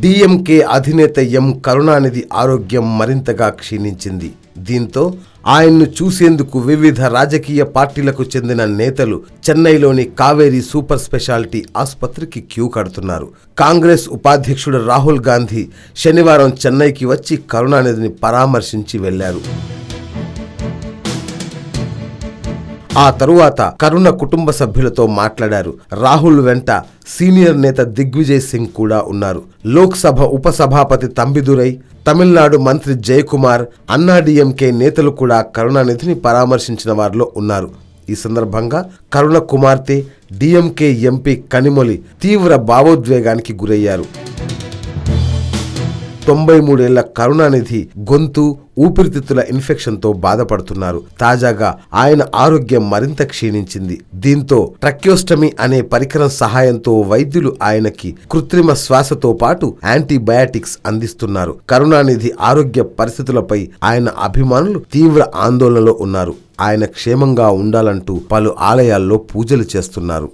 DMK అధినేత ఎం కరుణానిధి ఆరోగ్యం మరింతగా క్షీణించింది. దీంతో ఆయన్ను చూసేందుకు వివిధ రాజకీయ పార్టీలకు చెందిన నేతలు చెన్నైలోని కావేరీ సూపర్ స్పెషాలిటీ ఆసుపత్రికి క్యూ కడుతున్నారు. కాంగ్రెస్ ఉపాధ్యక్షుడు రాహుల్ గాంధీ శనివారం చెన్నైకి వచ్చి కరుణానిధిని పరామర్శించి వెళ్లారు. ఆ తరువాత కరుణ కుటుంబ సభ్యులతో మాట్లాడారు. రాహుల్ వెంట సీనియర్ నేత దిగ్విజయ్ సింగ్ కూడా ఉన్నారు. లోక్సభ ఉపసభాపతి తంబిదురై, తమిళనాడు మంత్రి జయకుమార్, అన్నాడీఎంకే నేతలు కూడా కరుణానిధిని పరామర్శించిన వారిలో ఉన్నారు. ఈ సందర్భంగా కరుణ కుమార్తె డిఎంకే ఎంపీ కనిమొళి తీవ్ర భావోద్వేగానికి గురయ్యారు. 93 ఏళ్ల కరుణానిధి గొంతు, ఊపిరితిత్తుల ఇన్ఫెక్షన్తో బాధపడుతున్నారు. తాజాగా ఆయన ఆరోగ్యం మరింత క్షీణించింది. దీంతో ట్రక్యోస్టమీ అనే పరికరం సహాయంతో వైద్యులు ఆయనకి కృత్రిమ శ్వాసతో పాటు యాంటీబయాటిక్స్ అందిస్తున్నారు. కరుణానిధి ఆరోగ్య పరిస్థితులపై ఆయన అభిమానులు తీవ్ర ఆందోళనలో ఉన్నారు. ఆయన క్షేమంగా ఉండాలంటూ పలు ఆలయాల్లో పూజలు చేస్తున్నారు.